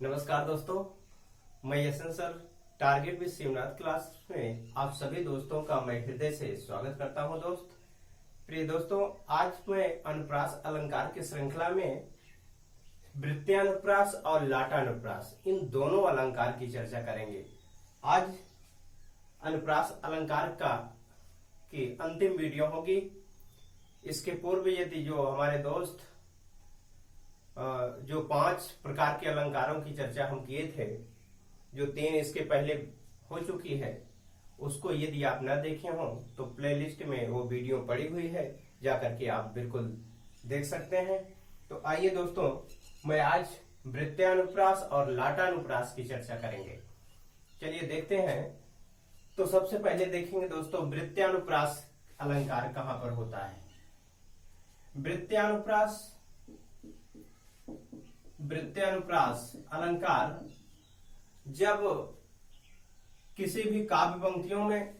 नमस्कार दोस्तों, मैं Yashan sir target with Shivnath class में आप सभी दोस्तों का मैं हृदय से स्वागत करता हूं। प्रिय दोस्तों, आज मैं अनुप्रास अलंकार की श्रृंखला में वृत्यानुप्रास और लाटानुप्रास इन दोनों अलंकार की चर्चा करेंगे। आज अनुप्रास अलंकार की अंतिम वीडियो होगी। इसके पूर्व यदि जो हमारे दोस्त जो 5 प्रकार के अलंकारों की चर्चा हम किए थे, जो 3 इसके पहले हो चुकी है, उसको यदि आप न देखे हो तो प्लेलिस्ट में वो वीडियो पड़ी हुई है, जाकर के आप बिल्कुल देख सकते हैं। तो आइए दोस्तों, मैं आज वृत्यानुप्रास और लाटानुप्रास की चर्चा करेंगे। चलिए देखते हैं। तो सबसे पहले देखेंगे दोस्तों, वृत्यानुप्रास अलंकार कहां पर होता है। वृत्यानुप्रास अलंकार जब किसी भी काव्य पंक्तियों में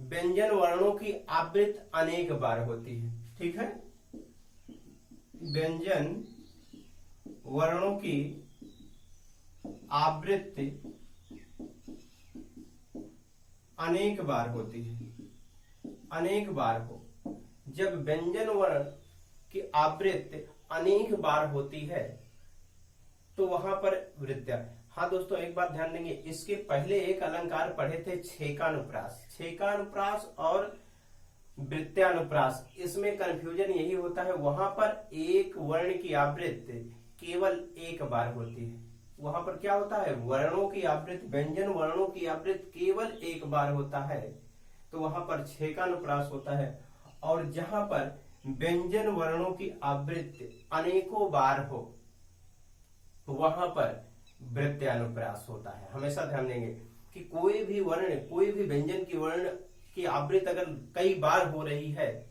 व्यंजन वर्णों की आवृत्ति अनेक बार होती है। ठीक है, व्यंजन वर्णों की आवृत्ति अनेक बार होती है। अनेक बार हो, जब व्यंजन वर्ण की आवृत्ति अनेक बार होती है तो वहां पर वृत्या। हाँ दोस्तों, एक बात ध्यान देंगे, इसके पहले एक अलंकार पढ़े थे छेकानुप्रास और वृत्यानुप्रास। इसमें कंफ्यूजन यही होता है, वहां पर एक वर्ण की आवृत्ति केवल एक बार होती है। वहां पर क्या होता है, वर्णों की आवृत्ति, व्यंजन वर्णों की आवृत्ति केवल एक बार होता है, तो वहां पर छेकानुप्रास होता है। और जहां पर व्यंजन वर्णों की आवृत्ति अनेकों बार हो, वहां पर वृत्यानुप्रास होता है। हमेशा ध्यान देंगे कि कोई भी वर्ण, कोई भी व्यंजन की वर्ण की आवृत्ति अगर कई बार हो रही है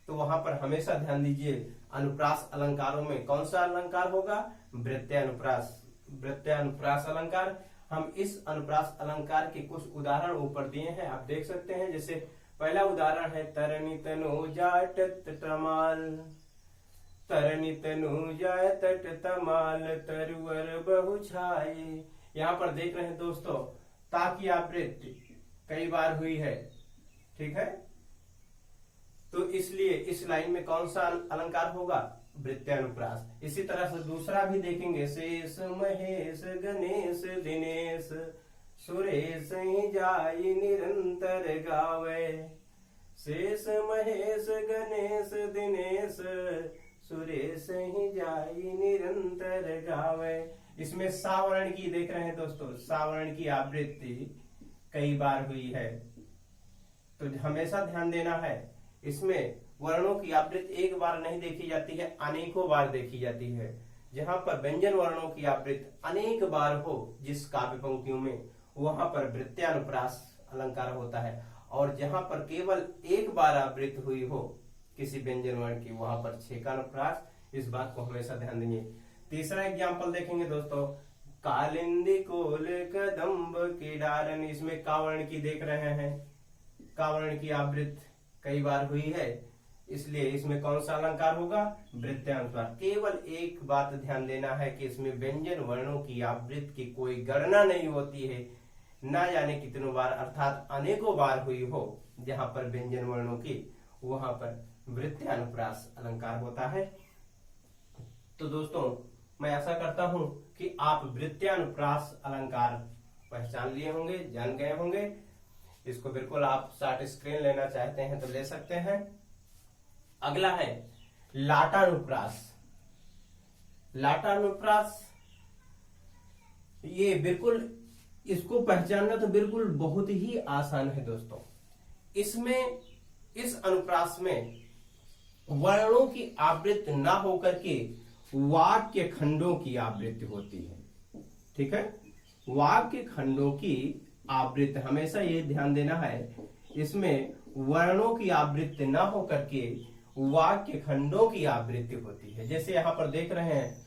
तो वहां पर हमेशा ध्यान दीजिए, अनुप्रास अलंकारों में कौन सा अलंकार होगा, वृत्यानुप्रास अलंकार। हम इस अनुप्रास अलंकार के कुछ उदाहरण ऊपर दिए हैं, आप देख सकते हैं। जैसे पहला उदाहरण है, तरनी तनु जाय तट तमाल, तरनी तनु जाय तट तमाल, तरुवर बहु छाये। यहाँ पर देख रहे हैं दोस्तों, ता की आवृत्ति कई बार हुई है। ठीक है, तो इसलिए इस लाइन में कौन सा अलंकार होगा, वृत्यानुप्रास। इसी तरह से दूसरा भी देखेंगे, शेष महेश गणेश दिनेश, सुरेश ही जाई निरंतर गावे। शेष महेश गणेश दिनेश, सुरेश ही जाई निरंतर गावे। इसमें सावर्ण की देख रहे हैं दोस्तों, सावर्ण की आवृत्ति कई बार हुई है, तो हमेशा ध्यान देना है। इसमें वर्णों की आवृत्ति एक बार नहीं देखी जाती है, अनेकों बार देखी जाती है। जहां पर व्यंजन वर्णों की आवृत्ति अनेक बार हो जिस काव्य पंक्तियों में, वहां पर वृत्यानुप्रास अलंकार होता है। और जहां पर केवल एक बार आवृत्ति हुई हो किसी व्यंजन वर्ण की, वहां पर छेकानुप्रास। इस बात को हमेशा ध्यान देंगे। तीसरा एग्जाम्पल देखेंगे दोस्तों, कालिंदी कोल कदम्ब की डारन। इसमें कावर्ण की देख रहे हैं, कावर्ण की आवृत्ति कई बार हुई है, इसलिए इसमें कौन सा अलंकार होगा, वृत्यानुप्रास। केवल एक बात ध्यान देना है कि इसमें व्यंजन वर्णों की आवृत्ति की कोई गणना नहीं होती है, ना जाने कितनों बार, अर्थात अनेकों बार हुई हो जहां पर व्यंजन वर्णों की, वहां पर वृत्यानुप्रास अलंकार होता है। तो दोस्तों, मैं आशा करता हूं कि आप वृत्यानुप्रास अलंकार पहचान लिए होंगे, जान गए होंगे। इसको बिल्कुल आप शॉर्ट स्क्रीन लेना चाहते हैं तो ले सकते हैं। अगला है लाटानुप्रास। लाटानुप्रास, ये बिल्कुल, इसको पहचानना तो बिल्कुल बहुत ही आसान है दोस्तों। इसमें, इस अनुप्रास में वर्णों की आवृत्ति ना होकर के वाक्य खंडों की आवृत्ति होती है। ठीक है, वाक्य खंडों की आवृत्ति, हमेशा ये ध्यान देना है, इसमें वर्णों की आवृत्ति ना होकर के वाक्य खंडों की आवृत्ति होती है। जैसे यहां पर देख रहे हैं,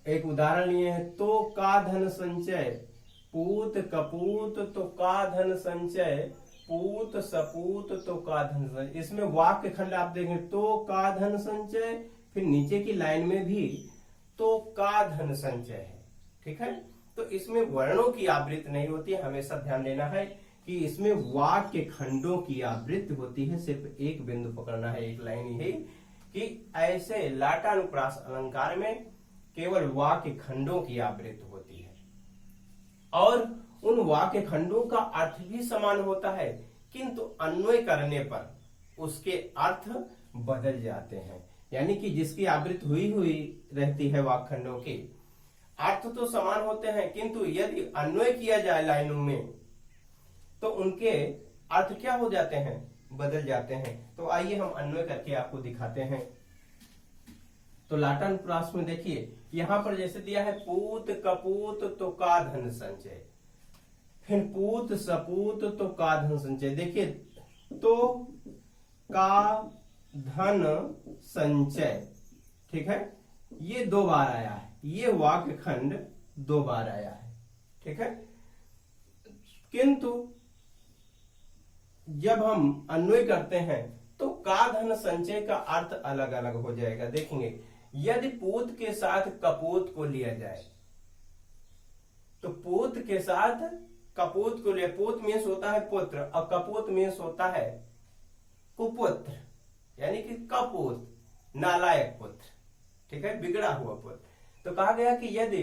एक उदाहरण लिए हैं, तो का धन संचय, पूत कपूत तो का धन संचय, पूत सपूत तो का धन संचय। इसमें वाक्य खंड आप देखेंगे, तो का धन संचय, फिर नीचे की लाइन में भी तो का धन संचय है। ठीक है, तो इसमें वर्णों की आवृत्ति नहीं होती है, हमेशा ध्यान देना है कि इसमें वाक्य खंडों की आवृत्ति होती है। सिर्फ एक बिंदु पकड़ना है, एक लाइन ही, कि ऐसे लाटानुप्रास अलंकार में केवल वाक्य खंडों की आवृत्ति होती है और उन वाक्य खंडों का अर्थ भी समान होता है, किंतु अन्वय करने पर उसके अर्थ बदल जाते हैं। यानी कि जिसकी आवृत्ति हुई रहती है वाक्य खंडों की, अर्थ तो समान होते हैं, किंतु यदि अन्वय किया जाए लाइनों में तो उनके अर्थ क्या हो जाते हैं, बदल जाते हैं। तो आइए हम अन्वय करके आपको दिखाते हैं। तो लाटानुप्रास में देखिए यहां पर जैसे दिया है पूत कपूत तो का धन संचय, फिर पूत सपूत तो का धन संचय। देखिए तो का धन संचय, ठीक है, ये 2 बार आया है, ये वाक्य खंड 2 बार आया है। ठीक है, किंतु जब हम अन्वय करते हैं तो का धन संचय का अर्थ अलग अलग हो जाएगा। देखेंगे यदि पूत के साथ कपूत को लिया जाए तो पूत के साथ कपूत को लिया, पूत मीन्स होता है पुत्र और कपूत मीन्स होता है कुपुत्र, यानी कि कपूत नालायक पुत्र। ठीक है, बिगड़ा हुआ पुत्र। तो कहा गया कि यदि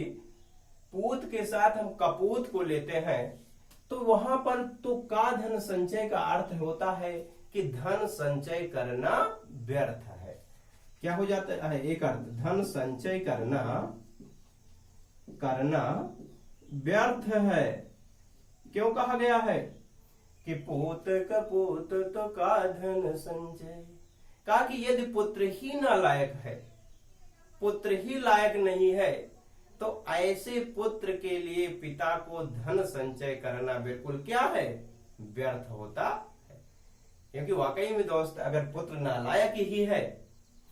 पूत के साथ हम कपूत को लेते हैं तो वहां पर तो का धन संचय का अर्थ होता है कि धन संचय करना व्यर्थ है। क्या हो जाता है, एक अर्थ धन संचय करना व्यर्थ है। क्यों कहा गया है कि पूत कपूत तो का धन संचय, कहा कि यदि पुत्र ही नालायक है, पुत्र ही लायक नहीं है, तो ऐसे पुत्र के लिए पिता को धन संचय करना बिल्कुल क्या है, व्यर्थ होता है। क्योंकि वाकई में दोस्त अगर पुत्र नालायक ही है,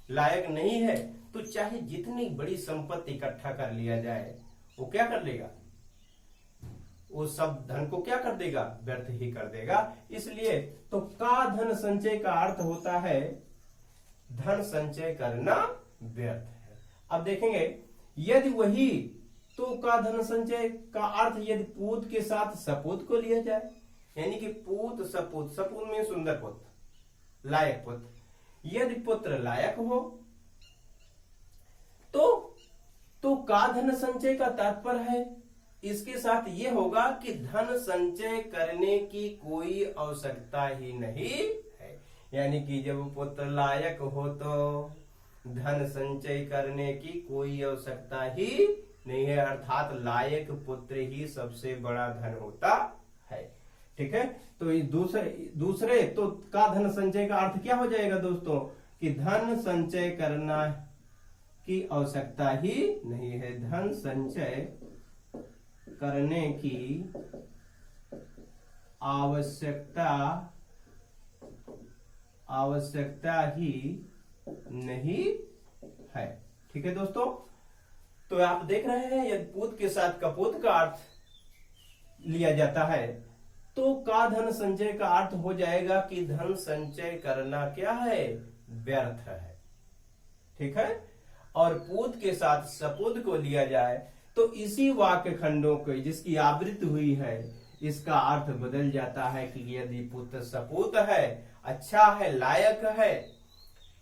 लायक नहीं है, तो चाहे जितनी बड़ी संपत्ति इकट्ठा कर लिया जाए वो क्या कर लेगा, वो सब धन को क्या कर देगा, व्यर्थ ही कर देगा। इसलिए तो का धन संचय का अर्थ होता है धन संचय करना व्यर्थ है। अब देखेंगे यदि वही तो का धन संचय का अर्थ यदि पूत के साथ सपूत को लिया जाए, यानी कि पूत सपूत, सपूत में सुंदर पुत्र, लायक पुत्र, यदि पुत्र लायक हो तो का धन संचय का तात्पर्य है इसके साथ ये होगा कि धन संचय करने की कोई आवश्यकता ही नहीं है। यानी कि जब पुत्र लायक हो तो धन संचय करने की कोई आवश्यकता ही नहीं है, अर्थात लायक पुत्र ही सबसे बड़ा धन होता है। ठीक है, तो दूसरे तो का धन संचय का अर्थ क्या हो जाएगा दोस्तों, कि धन संचय करना की आवश्यकता ही नहीं है, धन संचय करने की आवश्यकता ही नहीं है। ठीक है दोस्तों, तो आप देख रहे हैं यदि पूत के साथ कपूत का अर्थ लिया जाता है तो का धन संचय का अर्थ हो जाएगा कि धन संचय करना क्या है, व्यर्थ है। ठीक है, और पूत के साथ सपूत को लिया जाए तो इसी वाक्य खंडों को जिसकी आवृत्ति हुई है इसका अर्थ बदल जाता है कि यदि पुत्र सपूत है, अच्छा है, लायक है,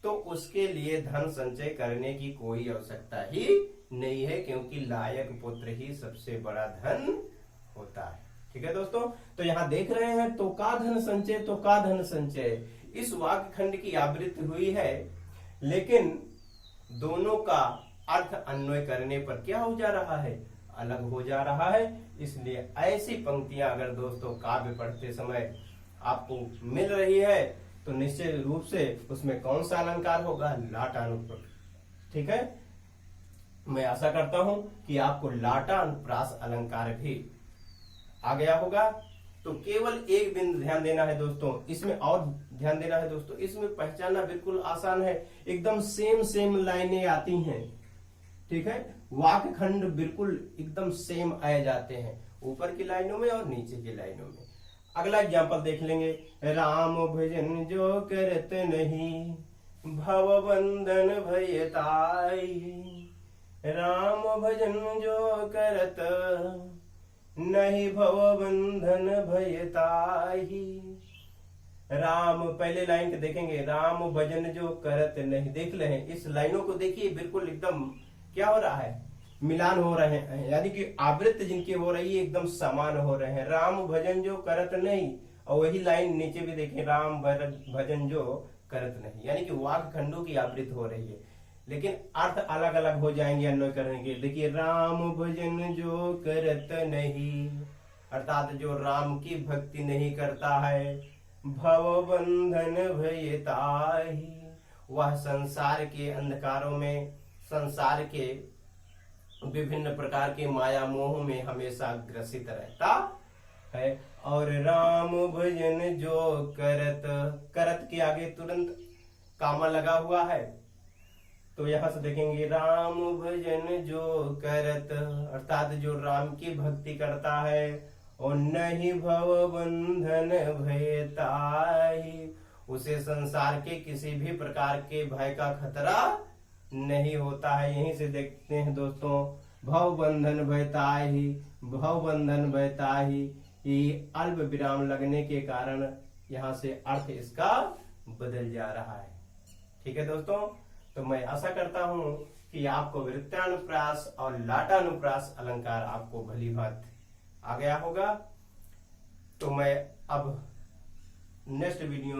तो उसके लिए धन संचय करने की कोई आवश्यकता ही नहीं है, क्योंकि लायक पुत्र ही सबसे बड़ा धन होता है। ठीक है दोस्तों, तो यहाँ देख रहे हैं तो का धन संचय, तो का धन संचय इस वाक्य खंड की आवृत्ति हुई है, लेकिन दोनों का अर्थ अन्वय करने पर क्या हो जा रहा है, अलग हो जा रहा है। इसलिए ऐसी पंक्तियां अगर दोस्तों काव्य पढ़ते समय आपको मिल रही है तो निश्चित रूप से उसमें कौन सा अलंकार होगा, लाटानुप्रास। ठीक है, मैं आशा करता हूं कि आपको लाटानुप्रास अलंकार भी आ गया होगा। तो केवल एक बिंदु ध्यान देना है दोस्तों, इसमें और ध्यान देना है दोस्तों, इसमें पहचानना बिल्कुल आसान है, एकदम सेम लाइनें आती हैं। ठीक है, वाक्य खंड बिल्कुल एकदम सेम आए जाते हैं, ऊपर की लाइनों में और नीचे की लाइनों में। अगला एग्जाम्पल देख लेंगे, राम भजन जो करत नहीं, भव बंधन भयताई, राम भजन जो करत नहीं भव बंधन भय ताहि। राम, पहले लाइन के देखेंगे, राम भजन जो करत नहीं, देख ले इस लाइनों को देखिए, बिल्कुल एकदम क्या हो रहा है, मिलान हो रहे हैं, यानी कि आवृत्ति जिनकी हो रही है एकदम समान हो रहे हैं। राम भजन जो करत नहीं, और वही लाइन नीचे भी देखें, राम भजन जो करत नहीं, यानी कि वाक्य खंडों की आवृत्ति हो रही है, लेकिन अर्थ अलग अलग हो जाएंगे अन्वय करने के। देखिए, राम भजन जो करत नहीं, अर्थात जो राम की भक्ति नहीं करता है, भव बंधन भय ताहि, वह संसार के अंधकारों में, संसार के विभिन्न प्रकार के माया मोह में हमेशा ग्रसित रहता है। और राम भजन जो करत, करत के आगे तुरंत कामा लगा हुआ है, तो यहां से देखेंगे राम भजन जो करत, अर्थात जो राम की भक्ति करता है, और नहीं भव बंधन भय ताहि, उसे संसार के किसी भी प्रकार के भय का खतरा नहीं होता है। यहीं से देखते हैं दोस्तों, भव बंधन भय ताहि, भव बंधन भय ताहि, ये अल्प विराम लगने के कारण यहाँ से अर्थ इसका बदल जा रहा है। ठीक है दोस्तों, तो मैं आशा करता हूं कि आपको वृत्तानुप्रास और लाटानुप्रास अलंकार आपको भली भांति आ गया होगा। तो मैं अब नेक्स्ट वीडियो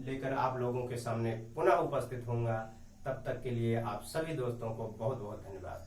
लेकर आप लोगों के सामने पुनः उपस्थित होऊंगा। तब तक के लिए आप सभी दोस्तों को बहुत बहुत धन्यवाद।